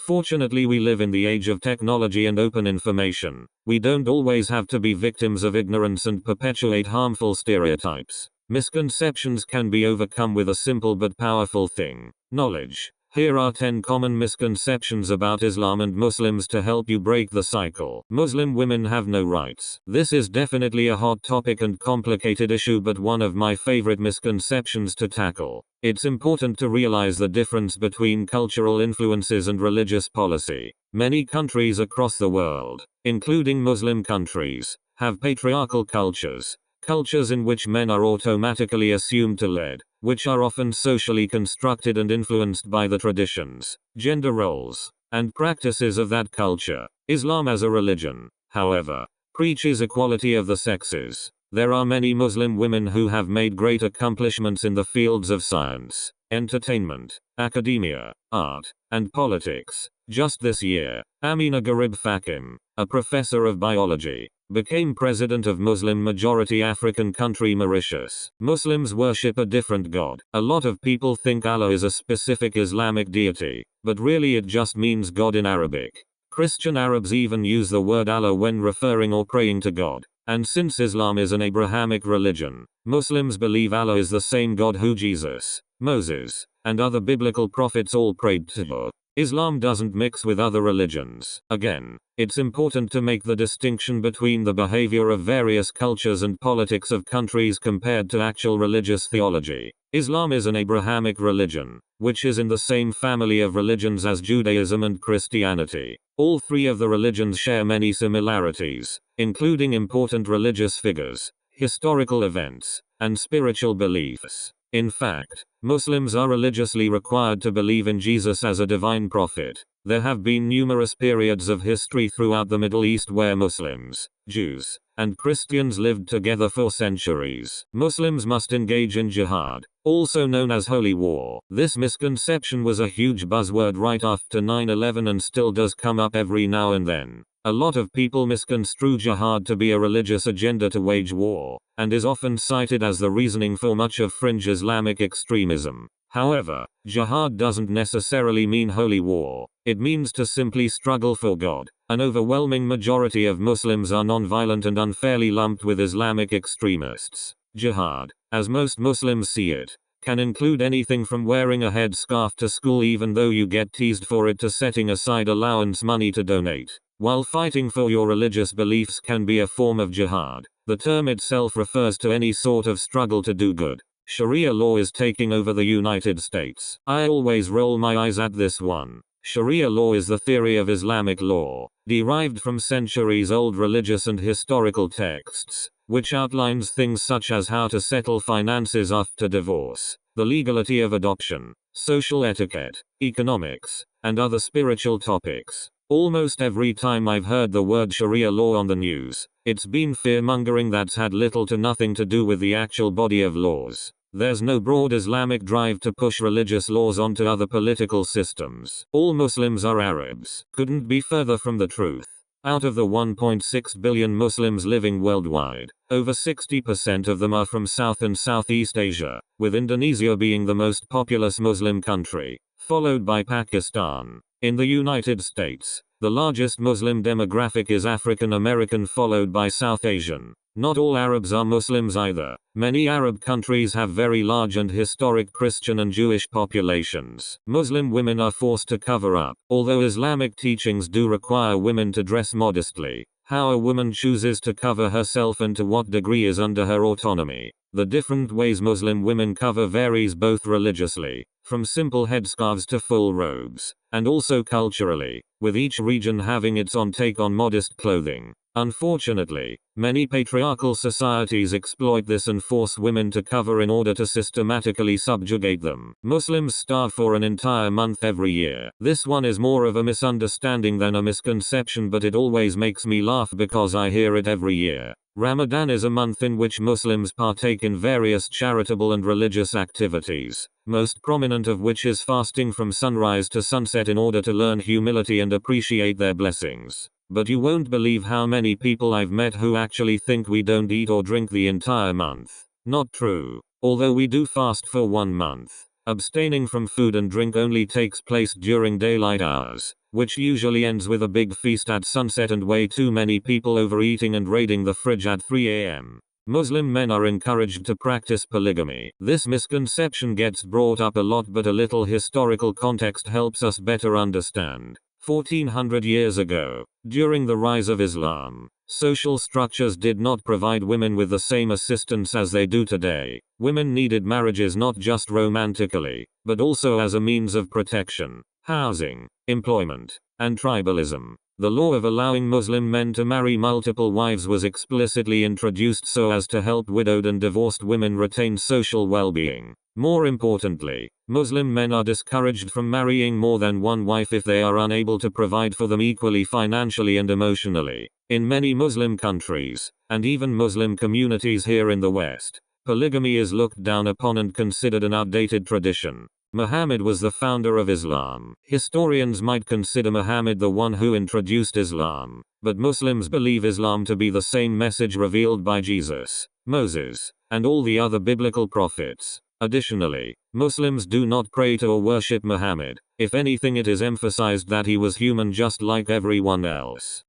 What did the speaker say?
Fortunately, we live in the age of technology and open information. We don't always have to be victims of ignorance and perpetuate harmful stereotypes. Misconceptions can be overcome with a simple but powerful thing: knowledge. Here are 10 common misconceptions about Islam and Muslims to help you break the cycle. Muslim women have no rights. This is definitely a hot topic and complicated issue, but one of my favorite misconceptions to tackle. It's important to realize the difference between cultural influences and religious policy. Many countries across the world, including Muslim countries, have patriarchal cultures. Cultures in which men are automatically assumed to lead, which are often socially constructed and influenced by the traditions, gender roles, and practices of that culture. Islam as a religion, however, preaches equality of the sexes. There are many Muslim women who have made great accomplishments in the fields of science, entertainment, academia, art, and politics. Just this year, Amina Garib Fakim, a professor of biology, became president of Muslim-majority African country Mauritius. Muslims worship a different god. A lot of people think Allah is a specific Islamic deity, but really it just means God in Arabic. Christian Arabs even use the word Allah when referring or praying to God. And since Islam is an Abrahamic religion, Muslims believe Allah is the same God who Jesus, Moses, and other biblical prophets all prayed to. Islam doesn't mix with other religions. Again, it's important to make the distinction between the behavior of various cultures and politics of countries compared to actual religious theology. Islam is an Abrahamic religion, which is in the same family of religions as Judaism and Christianity. All three of the religions share many similarities, including important religious figures, historical events, and spiritual beliefs. In fact, Muslims are religiously required to believe in Jesus as a divine prophet. There have been numerous periods of history throughout the Middle East where Muslims, Jews, and Christians lived together for centuries. Muslims must engage in jihad, also known as holy war. This misconception was a huge buzzword right after 9/11 and still does come up every now and then. A lot of people misconstrue jihad to be a religious agenda to wage war, and is often cited as the reasoning for much of fringe Islamic extremism. However, jihad doesn't necessarily mean holy war. It means to simply struggle for God. An overwhelming majority of Muslims are non-violent and unfairly lumped with Islamic extremists. Jihad, as most Muslims see it, can include anything from wearing a headscarf to school even though you get teased for it to setting aside allowance money to donate. While fighting for your religious beliefs can be a form of jihad, the term itself refers to any sort of struggle to do good. Sharia law is taking over the United States. I always roll my eyes at this one. Sharia law is the theory of Islamic law, derived from centuries-old religious and historical texts, which outlines things such as how to settle finances after divorce, the legality of adoption, social etiquette, economics, and other spiritual topics. Almost every time I've heard the word Sharia law on the news, it's been fear-mongering that's had little to nothing to do with the actual body of laws. There's no broad Islamic drive to push religious laws onto other political systems. All Muslims are Arabs. Couldn't be further from the truth. Out of the 1.6 billion Muslims living worldwide, over 60% of them are from South and Southeast Asia, with Indonesia being the most populous Muslim country, followed by Pakistan. In the United States, the largest Muslim demographic is African American, followed by South Asian. Not all Arabs are Muslims either. Many Arab countries have very large and historic Christian and Jewish populations. Muslim women are forced to cover up, although Islamic teachings do require women to dress modestly. How a woman chooses to cover herself and to what degree is under her autonomy. The different ways Muslim women cover varies both religiously, from simple headscarves to full robes, and also culturally, with each region having its own take on modest clothing. Unfortunately, many patriarchal societies exploit this and force women to cover in order to systematically subjugate them. Muslims starve for an entire month every year. This one is more of a misunderstanding than a misconception, but it always makes me laugh because I hear it every year. Ramadan is a month in which Muslims partake in various charitable and religious activities, most prominent of which is fasting from sunrise to sunset in order to learn humility and appreciate their blessings. But you won't believe how many people I've met who actually think we don't eat or drink the entire month. Not true. Although we do fast for 1 month, Abstaining from food and drink only takes place during daylight hours, which usually ends with a big feast at sunset and way too many people overeating and raiding the fridge at 3 a.m. Muslim men are encouraged to practice polygamy. This misconception gets brought up a lot, but a little historical context helps us better understand. 1400 years ago, during the rise of Islam, social structures did not provide women with the same assistance as they do today. Women needed marriages not just romantically, but also as a means of protection, housing, employment, and tribalism. The law of allowing Muslim men to marry multiple wives was explicitly introduced so as to help widowed and divorced women retain social well-being. More importantly, Muslim men are discouraged from marrying more than one wife if they are unable to provide for them equally financially and emotionally. In many Muslim countries, and even Muslim communities here in the West, polygamy is looked down upon and considered an outdated tradition. Muhammad was the founder of Islam. Historians might consider Muhammad the one who introduced Islam, but Muslims believe Islam to be the same message revealed by Jesus, Moses, and all the other biblical prophets. Additionally, Muslims do not pray to or worship Muhammad. If anything, it is emphasized that he was human just like everyone else.